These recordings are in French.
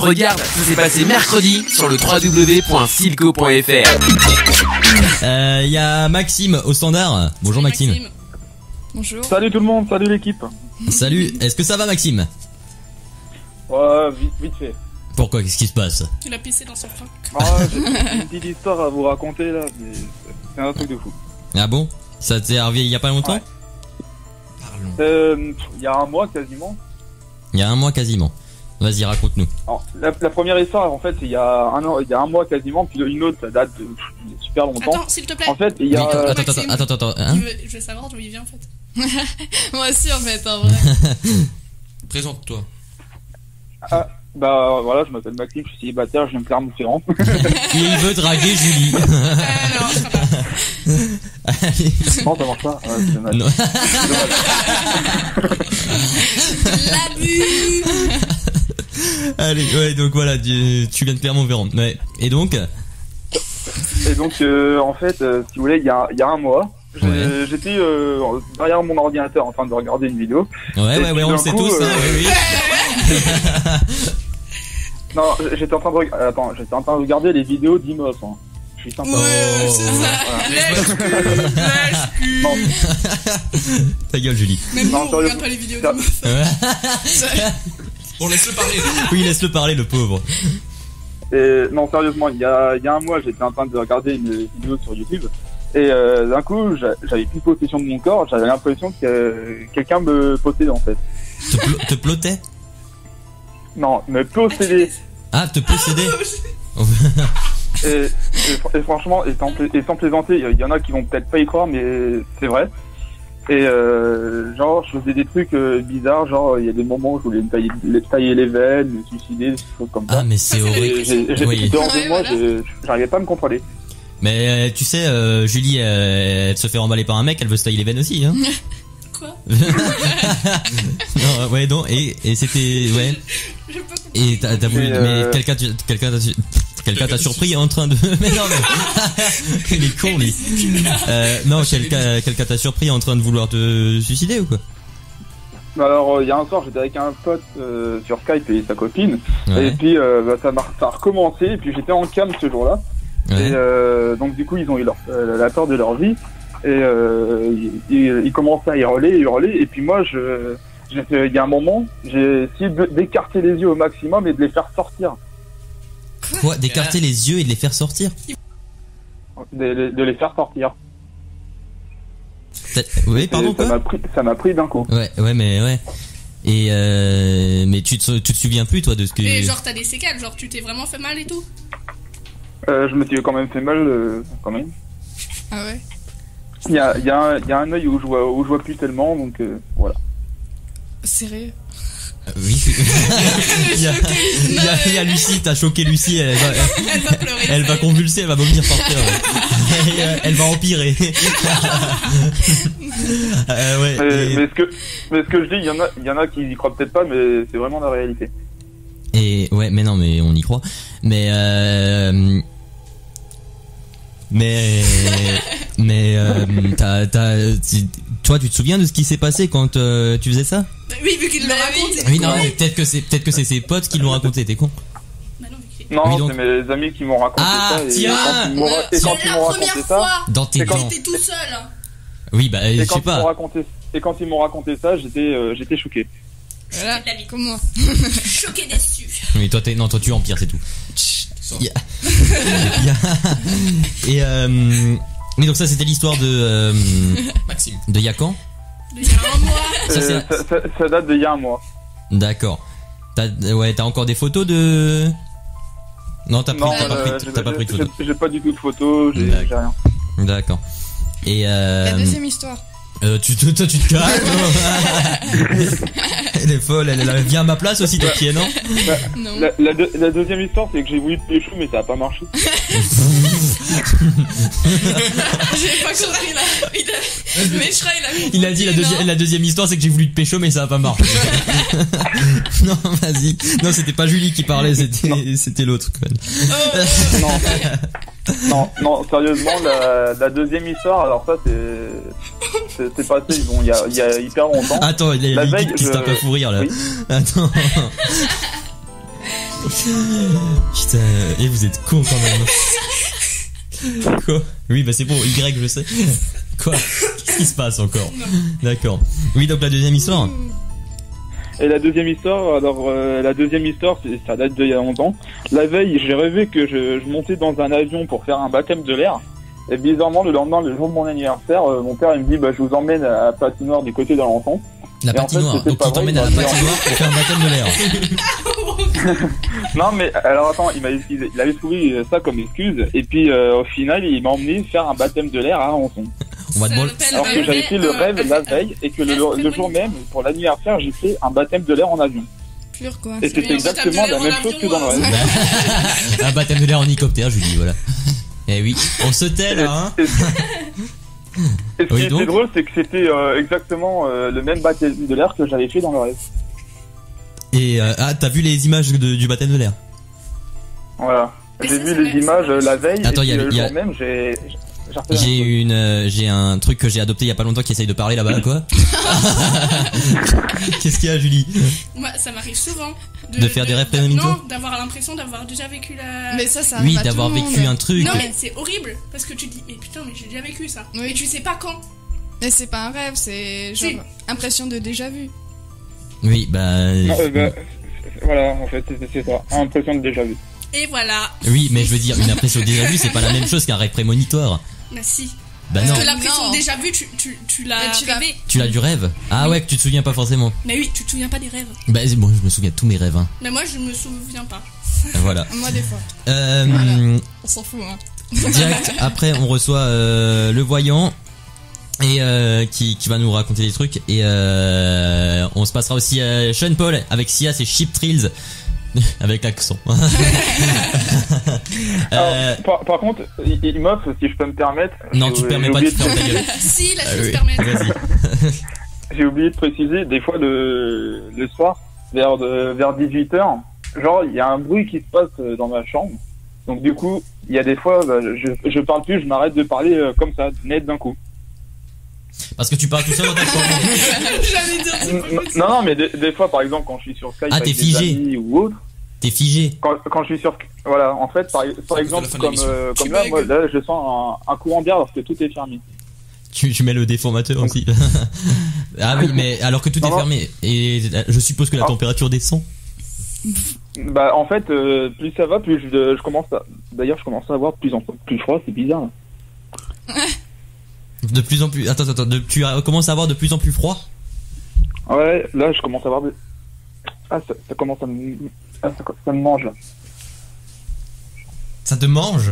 Regarde, ça s'est passé mercredi sur le www.silco.fr. Y a Maxime au standard. Bonjour Maxime. Bonjour. Salut tout le monde, salut l'équipe. Salut, est-ce que ça va Maxime? Ouais, vite fait. Pourquoi? Qu'est-ce qui se passe? Il a pissé dans son froc. J'ai une petite histoire à vous raconter là, mais c'est un truc de fou. Ah bon? Ça t'est arrivé il y a pas longtemps? Il y a un mois quasiment. Il y a un mois quasiment. Vas-y, raconte-nous. Alors, la première histoire, en fait, il y a un mois quasiment, puis une autre, ça date de super longtemps. Attends, s'il te plaît. En fait, il y a... Attends, hein? Je veux savoir d'où il vient en fait. Moi aussi en fait, en vrai. Présente-toi. Ah, bah voilà, je m'appelle Maxime, je suis célibataire, je viens de Clermont-Ferrand. Et il veut draguer Julie. Non, je crois pas. Allez. Non, ça marche pas. Ouais, c'est dommage. Non. L'abus. Allez, ouais, donc voilà, tu viens de Clermont-Ferrand. Ouais. Et donc? Et donc, en fait, si vous voulez, il y a un mois, j'étais derrière mon ordinateur en train de regarder une vidéo. Ouais, on le sait tous, hein, oui. Non, j'étais en train de regarder les vidéos d'Imos. Hein. Je suis sympa. Ouais, c'est ça. Lèche-cul. Non, Ta gueule, Julie. Même nous, Non, on regarde pas les vidéos de meufs. On laisse-le parler. Oui, laisse-le parler, le pauvre. non, sérieusement, il y a un mois, j'étais en train de regarder une vidéo sur YouTube. Et d'un coup, j'avais plus possession de mon corps. J'avais l'impression que quelqu'un me possédait en fait. Te plotait? Non, me possédait. Ah, te posséder? Et franchement, et sans plaisanter, il y en a qui vont peut-être pas y croire, mais c'est vrai. Et genre, je faisais des trucs bizarres, genre il y a des moments où je voulais me tailler les veines, me suicider, des choses comme ça. Ah, mais c'est horrible. Oui. Dehors de moi, j'arrivais pas à me contrôler. Mais tu sais, Julie, elle se fait remballer par un mec, elle veut se tailler les veines aussi, hein. Quoi? Non, ouais, non, et c'était, ouais. Et t'as voulu, mais quelqu'un t'a surpris en train de, mais non, mais, il est con, lui. Non, quelqu'un t'a surpris en train de vouloir te suicider ou quoi? Alors, il y a un soir, j'étais avec un pote sur Skype et sa copine, Ouais. et puis ça a recommencé, et puis j'étais en cam ce jour-là. Ouais. Et donc du coup ils ont eu la peur de leur vie et ils commençaient à hurler et puis moi il y a un moment j'ai essayé d'écarter les yeux au maximum et de les faire sortir. Quoi? D'écarter les yeux et de les faire sortir? De les faire sortir. Oui, pardon, Et quoi? ça m'a pris d'un coup. Ouais, mais ouais. Et mais tu te souviens plus, toi, de ce que... Et genre, t'as des séquelles, genre, tu t'es vraiment fait mal et tout? Je me suis quand même fait mal quand même. Ah ouais? Il y a un œil où je vois plus tellement, donc voilà. Sérieux? Oui. il y a Lucie, t'as choqué Lucie, elle va pleurer. elle va convulser, elle va vomir par terre. Et, elle va empirer. Ouais. Mais ce que je dis, il y en a qui y croient peut-être pas, mais c'est vraiment la réalité. Et ouais, mais non, mais on y croit. Mais toi, tu te souviens de ce qui s'est passé quand tu faisais ça? Oui, vu qu'il le raconte. Oui, non, mais peut-être que c'est ses potes qui l'ont raconté. T'es con. Bah non, vu Non, Oui, donc- c'est mes amis qui m'ont raconté Ah, ça. tiens. Quand ils m'ont raconté ça, Dans tes dents. T'es tout seul. Hein. Oui, bah je et sais quand ils m'ont pas. raconté ça, j'étais choqué. Voilà, comme moi. Choqué, déçu. Oui, toi tu empires, c'est tout. Il y a- Et oui, donc ça c'était l'histoire de Maxime. de Yakan. Il y a un mois. Ça, c'est- Ça date d'il y a un mois. D'accord. T'as encore des photos de... Non, t'as pas pris de photos. J'ai pas du tout de photos, j'ai rien. D'accord. Et La deuxième histoire. tu te calmes. Elle est folle, elle vient à ma place aussi, t'es pieds, non? Non. La deuxième histoire, c'est que j'ai voulu te pécho, mais ça a pas marché. J'ai pas compris là. Meshra, Il a dit la deuxième histoire, c'est que j'ai voulu te pécho, mais ça a pas marché. Non, vas-y. Non, c'était pas Julie qui parlait, c'était l'autre. Non, sérieusement, la deuxième histoire, alors ça, c'est passé, il y a hyper longtemps. Attends, il y a La une veille, qui se tape à fou rire là. Oui. Attends. Putain, et vous êtes con quand même. Quoi? Oui, bah c'est bon, Y, je sais. Quoi? Qu'est-ce qui se passe encore? D'accord. Oui, donc la deuxième histoire. Et la deuxième histoire, ça date d'il y a longtemps. La veille, j'ai rêvé que je montais dans un avion pour faire un baptême de l'air. Et bizarrement, le lendemain, le jour de mon anniversaire, mon père il me dit bah je vous emmène à la patinoire du côté d'Alençon. La patinoire, donc il t'emmène à la patinoire pour faire un baptême de l'air. Non mais alors attends, il avait trouvé ça comme excuse et puis au final il m'a emmené faire un baptême de l'air à Alençon. On va te alors que j'avais fait le rêve la veille et que le jour même, pour l'anniversaire, j'ai fait un baptême de l'air en avion. Pur quoi. Et c'était exactement la même chose que dans le rêve. Un baptême de l'air en hélicoptère, Julie, voilà. Eh oui, on se tait là, hein. Et ce qui était drôle, c'est que c'était exactement le même baptême de l'air que j'avais fait dans le rêve. Et t'as vu les images du baptême de l'air? Voilà. J'ai vu les images la veille. Attends, et le jour même, j'ai un truc que j'ai adopté il y a pas longtemps qui essaye de parler là-bas, quoi. Qu'est-ce qu'il y a, Julie? Moi, ça m'arrive souvent de faire des rêves prémonitos. Non, d'avoir l'impression d'avoir déjà vécu la. Mais ça oui, d'avoir vécu un truc. Non, mais c'est horrible parce que tu te dis, mais putain, mais j'ai déjà vécu ça. Oui. Et tu sais pas quand. Mais c'est pas un rêve, c'est genre impression de déjà vu. Oui, bah. Voilà, en fait, c'est ça. Impression de déjà vu. Et voilà. Oui, mais je veux dire, une impression de déjà vu, c'est pas la même chose qu'un rêve prémonitoire. Bah si. Bah parce non. que l'impression déjà vue, tu l'as rêvé. Tu l'as du rêve? Ah ouais, que tu te souviens pas forcément. Mais oui, tu te souviens pas des rêves. Bah bon, je me souviens de tous mes rêves, hein. Mais moi, je me souviens pas. Voilà. Moi des fois. Voilà. On s'en fout, hein. Direct, après on reçoit le voyant et qui va nous raconter des trucs et on se passera aussi à Sean Paul avec Sia, c'est Sheep Thrills. Avec l'accent. Par contre, Imoff, si je peux me permettre. Non, tu te permets pas de faire ta gueule. Si, la chose permet. Vas-y. J'ai oublié de préciser, des fois le soir, vers 18h, genre il y a un bruit qui se passe dans ma chambre. Donc du coup, il y a des fois, je parle plus, je m'arrête de parler comme ça, net d'un coup. Parce que tu parles tout seul dans ta chambre. J'allais dire non, mais des fois, par exemple, quand je suis sur Skype t'es avec figé. des amis ou autre. T'es figé. Quand je suis sur, voilà, en fait, par exemple, comme là, moi, là, je sens un courant d'air alors que tout est fermé. Tu mets le déformateur aussi. Ah oui, mais alors que tout est fermé et je suppose que la température descend. Bah en fait, plus ça va, plus je commence à. D'ailleurs, je commence à avoir de plus en plus froid, c'est bizarre. De plus en plus. Attends, tu commences à avoir de plus en plus froid? Ouais, là je commence à avoir de. Ah, ça commence à me. Ah, ça me mange là. Ça te mange?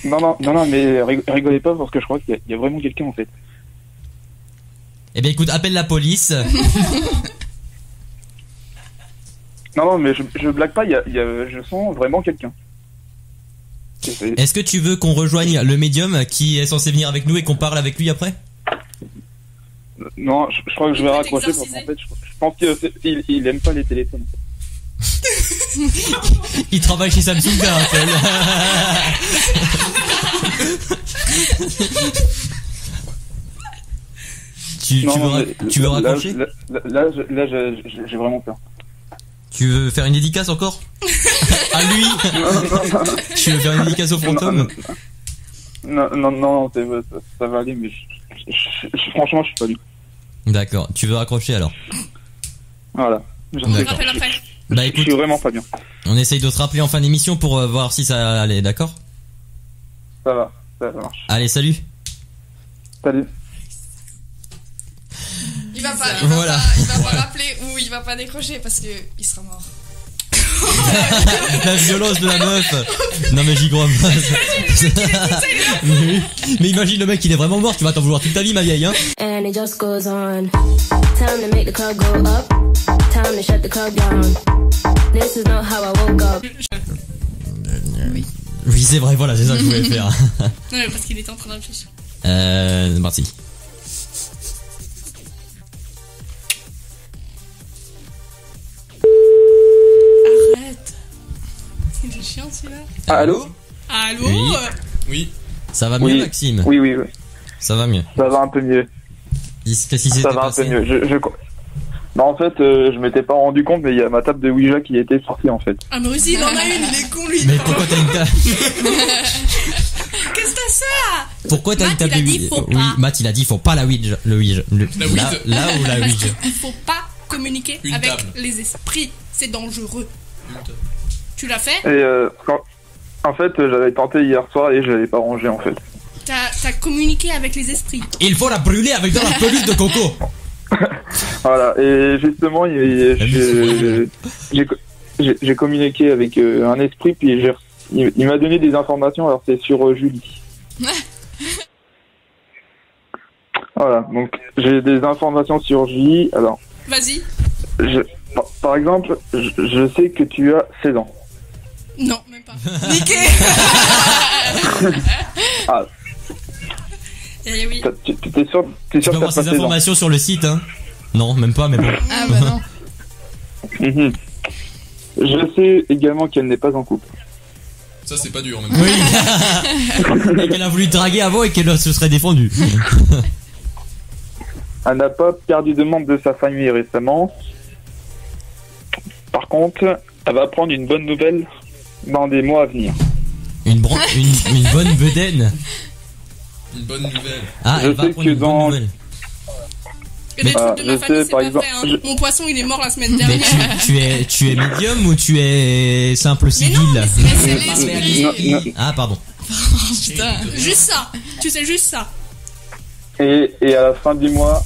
Non, mais rigolez pas parce que je crois qu'il y a vraiment quelqu'un en fait. Eh bien écoute, appelle la police. Non, mais je blague pas, je sens vraiment quelqu'un. Est-ce que tu veux qu'on rejoigne le médium qui est censé venir avec nous et qu'on parle avec lui après? Non, je crois que je vais raccrocher parce qu'en fait, je pense qu'il aime pas les téléphones. Il travaille chez Samsung, un rappel. Tu veux raccrocher? Là, j'ai vraiment peur. Tu veux faire une dédicace encore? À lui? Non. Tu veux faire une dédicace au fantôme? Non, ça va aller, mais franchement, je suis pas lui. D'accord, tu veux raccrocher alors? Voilà. Je rappelle après. Bah écoute, je suis vraiment pas bien. On essaye de te rappeler en fin d'émission pour voir si ça allait, d'accord? Ça va, ça marche. Allez, salut. Salut. Il va pas rappeler ou il va pas décrocher parce que il sera mort. La violence de la meuf. Non mais j'y crois pas. Mais imagine le mec, il est vraiment mort, tu vas t'en vouloir toute ta vie, ma vieille, hein. And it just goes on. Time to make the club go up. Time to shut the club down. This is not how I woke up. Oui, c'est vrai, voilà, c'est ça que je voulais faire. Non, mais parce qu'il était en train de réfléchir. Merci. Arrête. C'est chiant celui-là. Allô? Allô? Oui. Ça va mieux, Maxime? Oui. Ça va mieux. Ça va un peu mieux. Qu'est-ce qui s'est passé? Ça va un peu mieux. Bah en fait, je m'étais pas rendu compte, mais il y a ma table de Ouija qui était sortie en fait. Ah, mais aussi, il en a une, il est con, lui. Mais pourquoi t'as une table Qu'est-ce que t'as ça? Pourquoi t'as une Matt, table il a de dit, Ouija? faut Oui, pas. Matt il a dit faut pas la Ouija. Le Ouija. La Ouija. Là où la Ouija. Il faut pas communiquer Une avec table. les esprits. C'est dangereux. Tu l'as fait? Et en fait, j'avais tenté hier soir et je l'avais pas rangé en fait. T'as communiqué avec les esprits. Il faut la brûler avec de la peluche de coco. Voilà, et justement, j'ai communiqué avec un esprit, puis il m'a donné des informations, alors c'est sur Julie. Voilà, donc j'ai des informations sur Julie, alors, Vas-y. par exemple, je sais que tu as 16 ans. Non, même pas. Niqué. Ah, Eh oui. t'es sûr Tu que peux t'as avoir pas ces 16 ans? informations sur le site, hein. Non, même pas, mais bon. Ah bah non. Mhm. Je sais également qu'elle n'est pas en couple. Ça, c'est pas dur, même. Oui. Et qu'elle a voulu te draguer avant et qu'elle se serait défendue. Elle n'a pas perdu de membre de sa famille récemment. Par contre, elle va prendre une bonne nouvelle dans des mois à venir. Une bonne bedaine. Une bonne nouvelle. Ah, Je elle va sais prendre que une bonne dans- nouvelle. Et les trucs de je ma famille, sais, c'est par pas exemple, vrai, hein. Mon poisson, il est mort la semaine Mais dernière. tu es médium ou tu es simple Mais civil? non, mais c'est Non, l'esprit. non. Ah, pardon. Putain. Juste ça. Tu sais juste ça. Et à la fin du mois,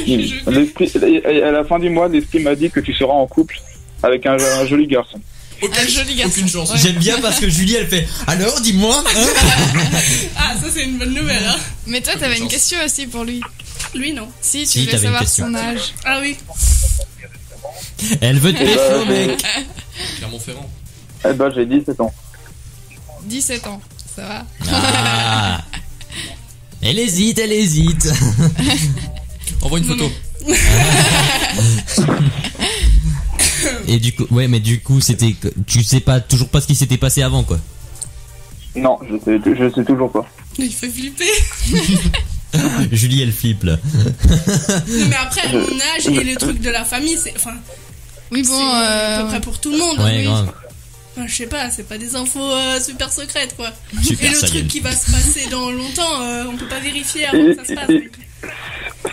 Je- à la fin du mois, l'esprit m'a dit que tu seras en couple avec un joli garçon. Un joli garçon. Aucune chance. Ouais. J'aime bien parce que Julie elle fait alors dis-moi hein. Ah, ça, c'est une bonne nouvelle, hein. Mais toi, t'avais une question aussi pour lui. Lui, non. Si, tu Si, voulais t'avais une savoir question. son âge. Ah oui. Elle veut te pécho mec. Clermont-Ferrand. Eh ben, j'ai 17 ans. 17 ans, ça va. Ah. Elle hésite. Envoie une photo. Et du coup ouais mais du coup c'était tu sais pas toujours pas ce qui s'était passé avant quoi. Non, je sais toujours pas. Il fait flipper. Julie elle flippe là. Non, mais après, mon âge et les trucs de la famille, c'est. Enfin, Oui, c'est bon. à peu près pour tout le monde. Ouais oui. grave. Enfin, je sais pas, c'est pas des infos super secrètes, quoi. Super Et le ça truc gueule. qui va se passer dans longtemps, on peut pas vérifier avant que ça se passe. Et- donc.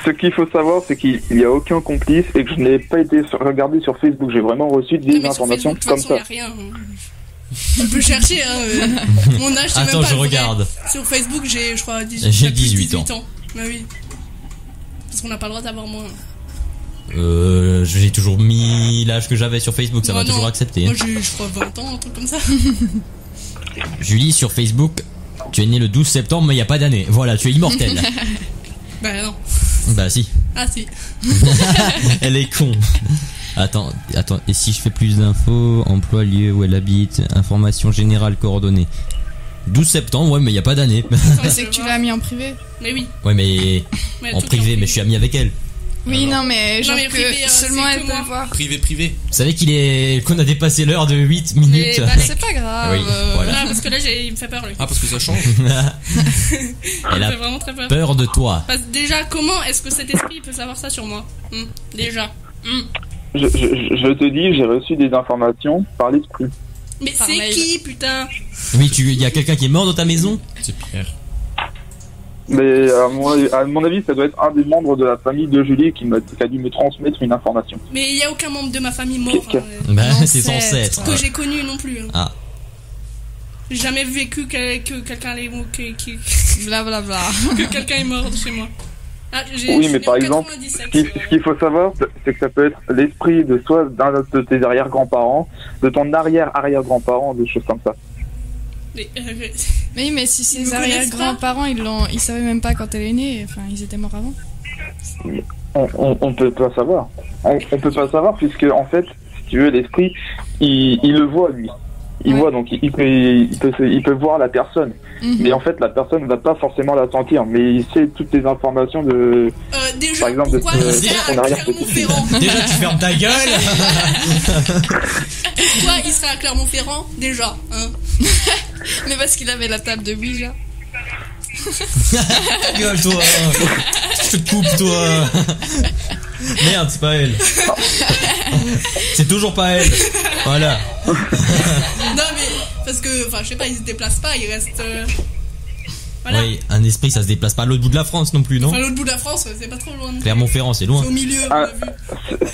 Ce qu'il faut savoir, c'est qu'il n'y a aucun complice et que je n'ai pas été regardé sur Facebook. J'ai vraiment reçu Non, des mais sur informations Facebook, de toute comme façon, ça. y a rien. On peut chercher, hein. Mon âge, c'est Attends même pas je le vrai. regarde. Sur Facebook, j'ai, je crois, 18, J'ai plus de 18 ans. Bah oui. Parce qu'on n'a pas le droit d'avoir moins. J'ai toujours mis l'âge que j'avais sur Facebook, ça Moi, m'a non. toujours accepté. Moi, Hein. j'ai, je crois, 20 ans, un truc comme ça. Julie sur Facebook, tu es né le 12 septembre mais il y a pas d'année. Voilà, tu es immortel. Bah non. Bah si. Ah si. Elle est con. Attends, et si je fais plus d'infos, emploi, lieu où elle habite, information générale, coordonnées. 12 septembre, ouais, mais il y a pas d'année. Mais c'est que tu l'as mis en privé. Mais oui. Ouais, mais Mais en tout est privé, mais je suis ami avec elle. Oui, non, mais genre mais que privé, seulement c'est elle que peut moi. le voir. Privé. Vous savez qu'on a dépassé l'heure de 8 minutes. Mais bah, C'est pas grave. Oui, voilà. Ah, parce que là, il me fait peur, lui. Ah, parce que ça change. Elle Il me a fait vraiment très peur. peur de toi. Parce que déjà, comment est-ce que cet esprit peut savoir ça sur moi? Déjà. Je te dis, j'ai reçu des informations par l'esprit. Mais Par c'est mail. qui, putain? Oui, il y a quelqu'un qui est mort dans ta maison? C'est Pierre. Mais à mon avis, ça doit être un des membres de la famille de Julie qui a dû me transmettre une information. Mais il n'y a aucun membre de ma famille mort Bah, L'ancêtre. c'est censé être. que j'ai connu non plus. Hein. Ah. J'ai jamais vécu que quelqu'un Blablabla. que quelqu'un est mort de chez moi. Ah, Oui, je mais suis né par en exemple, 97, Ce qu'il faut savoir, c'est que ça peut être l'esprit de soit d'un de tes arrière-grands-parents, de ton arrière-arrière-grand-parent, des choses comme ça. Mais, Oui, mais si Ils ses me connaissent arrière-grands-parents, ils savaient même pas quand elle est née. Enfin, ils étaient morts avant. On peut pas savoir. On peut pas savoir puisque en fait, si tu veux, l'esprit, il le voit lui. Il Ouais. voit donc il peut voir la personne. Mhm. Mais en fait, la personne va pas forcément la sentir, mais il sait toutes les informations de. déjà, Par exemple, pourquoi de il son serait à arrière-petit-fils. Clermont-Ferrand? Déjà, tu fermes ta gueule. Pourquoi il serait à Clermont-Ferrand? Déjà, hein? Mais parce qu'il avait la table de Ouija. Ta gueule, toi. Je te coupe, toi. Merde, c'est pas elle. C'est toujours pas elle. Voilà. Non, mais parce que, enfin, je sais pas, il se déplace pas, il reste. Voilà. Oui, un esprit, ça se déplace pas à l'autre bout de la France non plus, non? Enfin, l'autre bout de la France, c'est pas trop loin. Clermont-Ferrand, c'est loin. C'est au milieu, on Ah, l'a vu.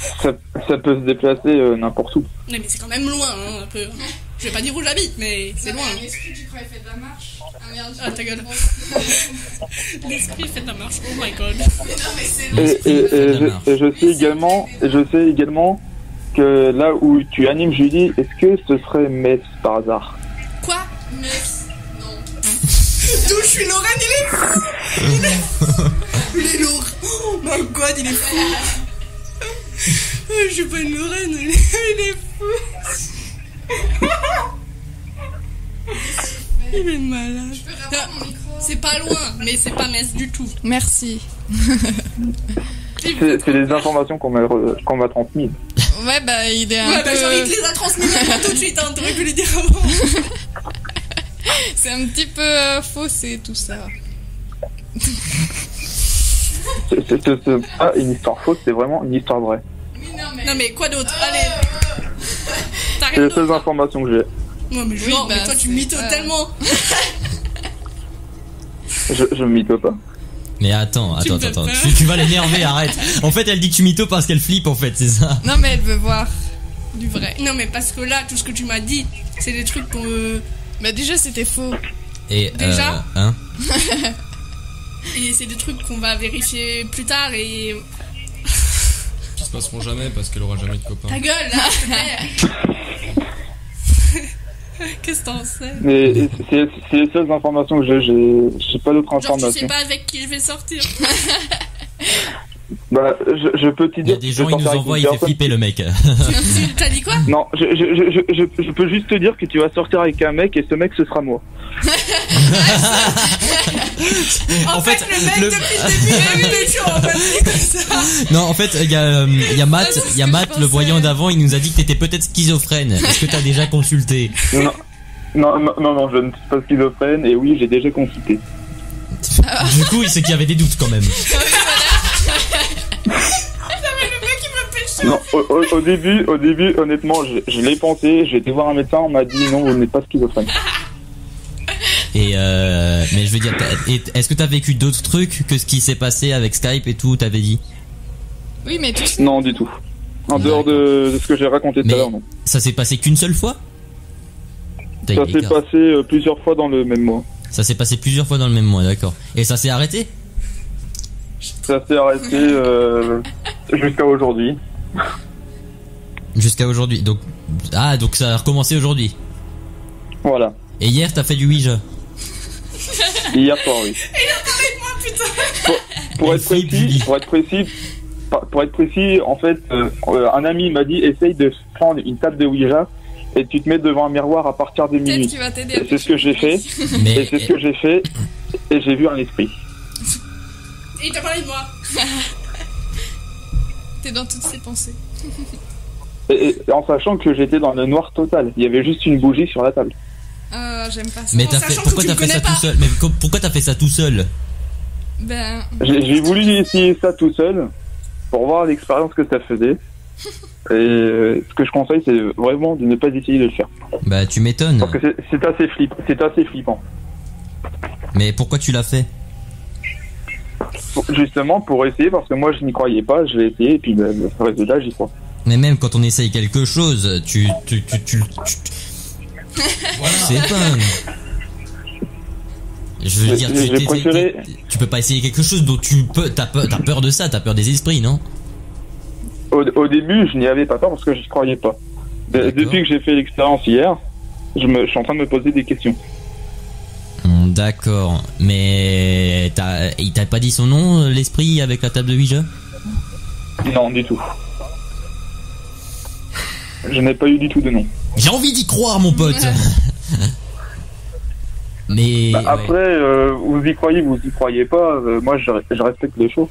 ça peut se déplacer n'importe où. Mais c'est quand même loin, hein, un peu. Je vais pas dire où j'habite, mais c'est loin. Un esprit, tu crois, il fait de la marche. Ah merde. Ah, ta gueule. L'esprit fait de la marche, oh my god. Mais non, mais c'est long. Et je sais également que là où tu animes Julie, est-ce que ce serait Metz par hasard? Quoi? Mais non. D'où je suis Lorraine, il est fou. Il est lourd. Oh my god, il est fou. Je suis pas une Lorraine, il est fou. Il est malade. Je peux revoir mon micro. C'est pas loin, mais c'est pas Metz du tout. Merci. C'est les informations qu'on m'a transmises. Ouais, bah, il est un Ouais, peu... bah, genre, il te les a transmis maintenant tout de suite, hein, t'aurais pu lui dire avant. C'est un petit peu faussé, tout ça. C'est pas une histoire fausse, c'est vraiment une histoire vraie. Oui, Non, mais quoi d'autre? Allez. T'as C'est rien les d'autre? seules informations que j'ai. Ouais, mais Oui, genre, bah, mais toi, tu c'est mytho ça. tellement. Je me mytho pas. Mais attends. Tu me fais peur. Tu vas l'énerver, arrête. En fait, elle dit que tu mytho parce qu'elle flippe, en fait, c'est ça. Non, mais elle veut voir du vrai. Non, mais parce que là, tout ce que tu m'as dit, c'est des trucs qu'on. Bah, déjà, c'était faux. Et, Déjà hein? Et c'est des trucs qu'on va vérifier plus tard et. Qui se passeront jamais parce qu'elle aura jamais de copain. Ta gueule, là, s'il te plaît. Qu'est-ce que t'en sais? Mais c'est les seules informations que j'ai pas d'autres Genre, tu sais informations. pas avec qui je vais sortir. Bah, je peux te Il y a dire. des je vais gens, ils nous sortir avec envoient, une il fait personne. flipper le mec. T'as dit quoi? Non, je peux juste te dire que tu vas sortir avec un mec et ce mec ce sera moi. En fait, le mec, depuis le début, il est chaud, en fait, c'est comme ça. Non, en fait, il y a Matt, c'est ce il y a que Matt, je le pensais. voyant d'avant, il nous a dit que t'étais peut-être schizophrène. Est-ce que t'as déjà consulté? Non, je ne suis pas schizophrène et oui, j'ai déjà consulté. Du coup, c'est qu'il y avait des doutes quand même. Non, au début, honnêtement, je l'ai pensé, j'ai été voir un médecin, on m'a dit non, vous n'êtes pas schizophrène. Et mais je veux dire, est-ce que t'as vécu d'autres trucs que ce qui s'est passé avec Skype et tout, t'avais dit? Oui, mais tout Non, du tout. En dehors de ce que j'ai raconté tout Mais à l'heure, non. ça s'est passé qu'une seule fois? Ça s'est passé plusieurs fois dans le même mois. Ça s'est passé plusieurs fois dans le même mois, d'accord. Et ça s'est arrêté? Ça s'est arrêté jusqu'à aujourd'hui. Jusqu'à aujourd'hui. Donc ça a recommencé aujourd'hui. Voilà. Et hier, t'as fait du Ouija. Hier soir, oui. Pour Elle être flippe, précis, Julie. pour être précis, en fait, un ami m'a dit essaye de prendre une table de Ouija et tu te mets devant un miroir à partir de peut-être minuit. qu'il va t'aider. Et c'est ce que j'ai fait. Mais Et c'est ce que j'ai fait. Et j'ai vu un esprit. Et il t'a parlé de moi. T'es dans toutes ses pensées. Et en sachant que j'étais dans le noir total. Il y avait juste une bougie sur la table. J'aime pas ça. mais sachant pourquoi que tu t'as me fait ça connais tout seul? Mais pourquoi t'as fait ça tout seul? Ben, J'ai voulu essayer ça tout seul pour voir l'expérience que ça faisait. Et ce que je conseille, c'est vraiment de ne pas essayer de le faire. Bah tu m'étonnes. Parce que c'est assez flippant. Mais pourquoi tu l'as fait? Justement pour essayer, parce que moi je n'y croyais pas, je l'ai essayé et puis le résultat j'y crois. Mais même quand on essaye quelque chose, tu c'est pas. Je veux dire, J'ai préféré. tu peux pas essayer quelque chose dont t'as peur de ça, t'as peur des esprits, non? Au début, je n'y avais pas peur parce que je n'y croyais pas. D'accord. Depuis que j'ai fait l'expérience hier, je suis en train de me poser des questions. D'accord, mais il t'a pas dit son nom, l'esprit avec la table de Ouija? Non, du tout. Je n'ai pas eu du tout de nom. J'ai envie d'y croire, mon pote. Mais Après, ouais. vous y croyez pas, moi je respecte les choses.